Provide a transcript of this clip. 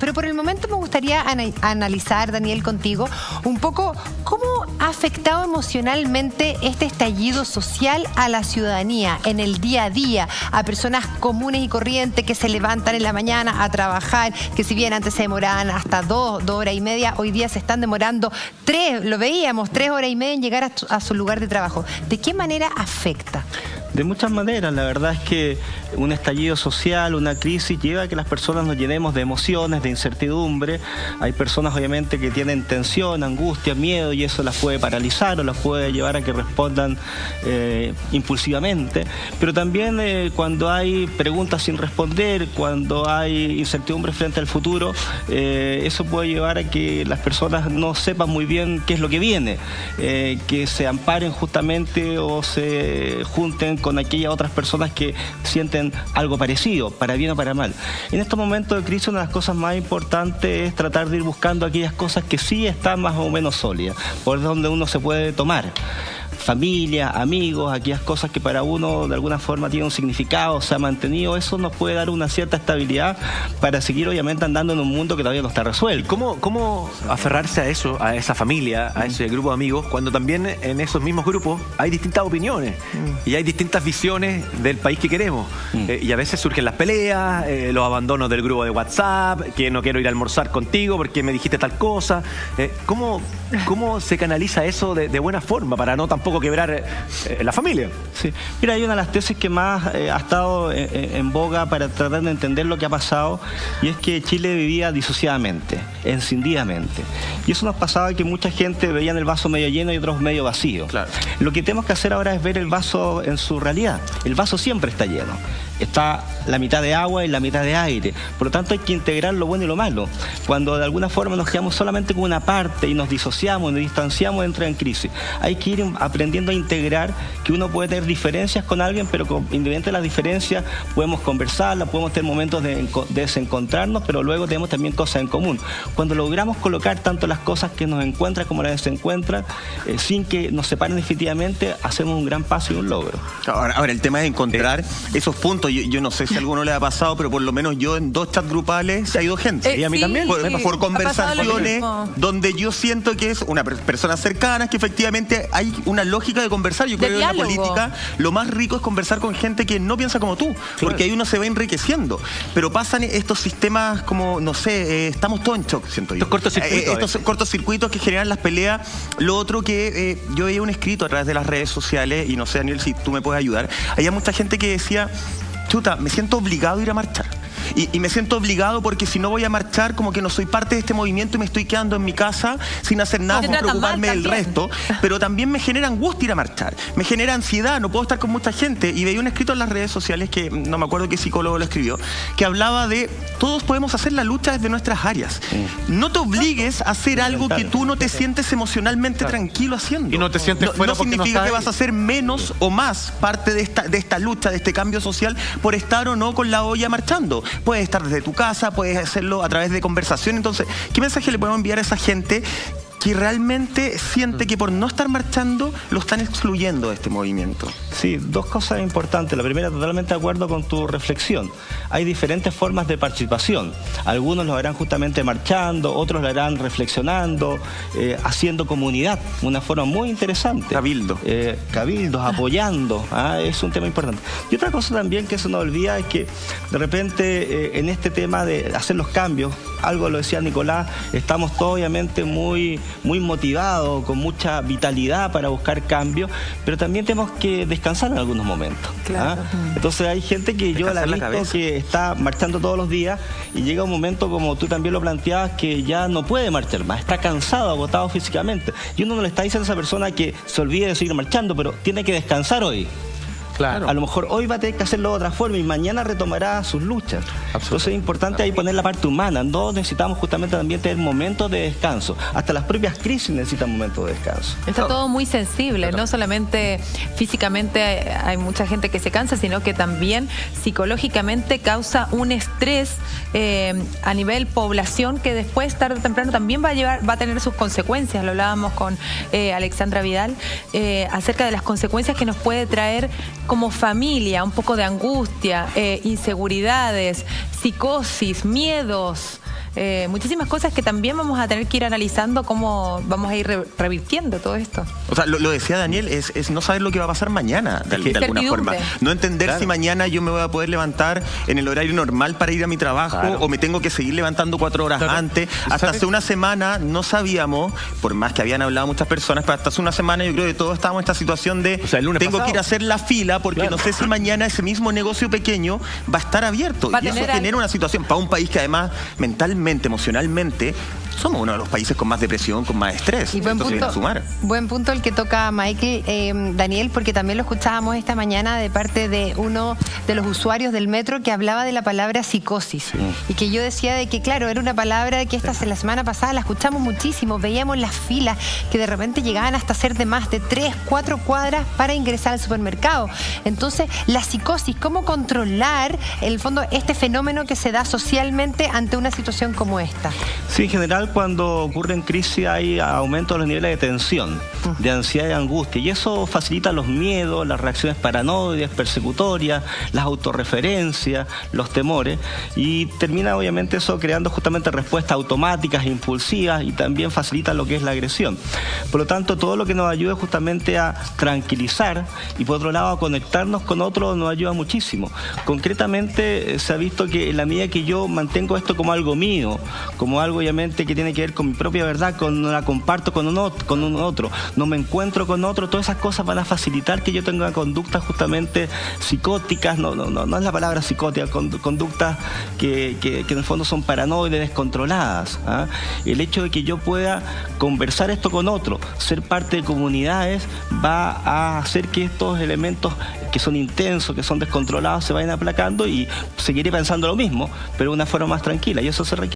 Pero por el momento me gustaría analizar, Daniel, contigo, un poco cómo ha afectado emocionalmente este estallido social a la ciudadanía en el día a día, a personas comunes y corrientes que se levantan en la mañana a trabajar, que si bien antes se demoraban hasta 2 horas y media, hoy día se están demorando 3, lo veíamos, 3 horas y media en llegar a su lugar de trabajo. ¿De qué manera afecta? De muchas maneras. La verdad es que un estallido social, una crisis, lleva a que las personas nos llenemos de emociones, de incertidumbre. Hay personas obviamente que tienen tensión, angustia, miedo, y eso las puede paralizar o las puede llevar a que respondan impulsivamente. Pero también cuando hay preguntas sin responder, cuando hay incertidumbre frente al futuro, eso puede llevar a que las personas no sepan muy bien qué es lo que viene, que se amparen justamente o se junten con aquellas otras personas que sienten algo parecido, para bien o para mal. En estos momentos de crisis, una de las cosas más importantes es tratar de ir buscando aquellas cosas que sí están más o menos sólidas, por donde uno se puede tomar. Familia, amigos, aquellas cosas que para uno de alguna forma tienen un significado, se ha mantenido. Eso nos puede dar una cierta estabilidad para seguir obviamente andando en un mundo que todavía no está resuelto. ¿Cómo aferrarse a eso, a esa familia, a ese grupo de amigos, cuando también en esos mismos grupos hay distintas opiniones y hay distintas visiones del país que queremos? Y a veces surgen las peleas, los abandonos del grupo de WhatsApp, que no quiero ir a almorzar contigo porque me dijiste tal cosa. ¿Cómo se canaliza eso de buena forma para no tampoco quebrar la familia? Sí. Mira, hay una de las tesis que más ha estado en boga para tratar de entender lo que ha pasado, y es que Chile vivía disociadamente, encindidamente. Y eso nos pasaba que mucha gente veía el vaso medio lleno y otros medio vacío. Claro. Lo que tenemos que hacer ahora es ver el vaso en su realidad. El vaso siempre está lleno. Está la mitad de agua y la mitad de aire. Por lo tanto, hay que integrar lo bueno y lo malo. Cuando de alguna forma nos quedamos solamente con una parte y nos disociamos, nos distanciamos, entra en crisis. Hay que ir aprendiendo a integrar que uno puede tener diferencias con alguien, pero independientemente de las diferencias, podemos conversarlas, podemos tener momentos de desencontrarnos, pero luego tenemos también cosas en común. Cuando logramos colocar tanto las cosas que nos encuentran como las que se encuentran, sin que nos separen definitivamente, hacemos un gran paso y un logro. Ahora el tema es encontrar esos puntos. Yo no sé si a alguno le ha pasado, pero por lo menos yo en 2 chats grupales se ha ido gente. Y a mí también. Por conversaciones donde yo siento que es una persona cercana, que efectivamente hay una lógica de conversar. Yo creo que en la política lo más rico es conversar con gente que no piensa como tú, porque ahí uno se va enriqueciendo. Pero pasan estos sistemas como, no sé, estamos todos en shock, siento yo. Estos cortocircuitos que generan las peleas. Lo otro que yo veía un escrito a través de las redes sociales, y no sé, Daniel, si tú me puedes ayudar. Había mucha gente que decía: chuta, me siento obligado a ir a marchar. Y me siento obligado porque si no voy a marchar, como que no soy parte de este movimiento y me estoy quedando en mi casa sin hacer nada, sin preocuparme del resto. Pero también me genera angustia ir a marchar, me genera ansiedad, no puedo estar con mucha gente. Y veía un escrito en las redes sociales, que no me acuerdo qué psicólogo lo escribió, que hablaba de: todos podemos hacer la lucha desde nuestras áreas. No te obligues a hacer algo que tú no te sientes emocionalmente tranquilo haciendo. Y no te sientes fuera. No significa que vas a hacer menos o más parte de esta lucha, de este cambio social, por estar o no con la olla marchando. Puedes estar desde tu casa, puedes hacerlo a través de conversación. Entonces, ¿qué mensaje le podemos enviar a esa gente que realmente siente que por no estar marchando lo están excluyendo de este movimiento? Sí, 2 cosas importantes. La primera, totalmente de acuerdo con tu reflexión. Hay diferentes formas de participación. Algunos lo harán justamente marchando, otros lo harán reflexionando, haciendo comunidad, una forma muy interesante. Cabildos, apoyando. Es un tema importante. Y otra cosa también que se nos olvida es que de repente en este tema de hacer los cambios, algo lo decía Nicolás, estamos todos obviamente muy motivados, con mucha vitalidad para buscar cambios, pero también tenemos que descansar en algunos momentos. Claro. Entonces hay gente que yo la he visto que está marchando todos los días y llega un momento, como tú también lo planteabas, que ya no puede marchar más, está cansado, agotado físicamente. Y uno no le está diciendo a esa persona que se olvide de seguir marchando, pero tiene que descansar hoy. Claro. A lo mejor hoy va a tener que hacerlo de otra forma y mañana retomará sus luchas. Entonces es importante ahí poner la parte humana. Todos necesitamos justamente también tener momentos de descanso. Hasta las propias crisis necesitan momentos de descanso. Está todo muy sensible, no solamente físicamente hay mucha gente que se cansa, sino que también psicológicamente causa un estrés a nivel población que después, tarde o temprano, también va a tener sus consecuencias. Lo hablábamos con Alexandra Vidal acerca de las consecuencias que nos puede traer como familia, un poco de angustia, inseguridades, psicosis, miedos. muchísimas cosas que también vamos a tener que ir analizando cómo vamos a ir revirtiendo todo esto. O sea, lo decía Daniel, es no saber lo que va a pasar mañana, de alguna forma. No entender si mañana yo me voy a poder levantar en el horario normal para ir a mi trabajo, o me tengo que seguir levantando 4 horas antes. Hasta hace una semana no sabíamos, por más que habían hablado muchas personas, pero hasta hace una semana yo creo que todos estábamos en esta situación de tengo que ir a hacer la fila porque no sé si mañana ese mismo negocio pequeño va a estar abierto. Y eso genera una situación para un país que además mentalmente, emocionalmente, somos uno de los países con más depresión, con más estrés. Y buen punto el que toca Michael, Daniel, porque también lo escuchábamos esta mañana de parte de uno de los usuarios del metro que hablaba de la palabra psicosis. Y que yo decía de que, claro, era una palabra que la semana pasada la escuchamos muchísimo. Veíamos las filas que de repente llegaban hasta ser de más de 3, 4 cuadras para ingresar al supermercado. Entonces, la psicosis, ¿cómo controlar, en el fondo, este fenómeno que se da socialmente ante una situación como esta? Sí, en general, cuando ocurre en crisis hay aumento de los niveles de tensión, de ansiedad y angustia, y eso facilita los miedos, las reacciones paranoides, persecutorias, las autorreferencias, los temores, y termina obviamente eso creando justamente respuestas automáticas e impulsivas, y también facilita lo que es la agresión. Por lo tanto, todo lo que nos ayude justamente a tranquilizar y por otro lado a conectarnos con otros nos ayuda muchísimo. Concretamente se ha visto que en la medida que yo mantengo esto como algo mío, como algo obviamente que tiene que ver con mi propia verdad, no la comparto con un otro, no me encuentro con otro, todas esas cosas van a facilitar que yo tenga conductas justamente psicóticas, no es la palabra psicótica, conductas que en el fondo son paranoides, descontroladas. El hecho de que yo pueda conversar esto con otro, ser parte de comunidades, va a hacer que estos elementos que son intensos, que son descontrolados, se vayan aplacando y seguiré pensando lo mismo, pero de una forma más tranquila, y eso se requiere.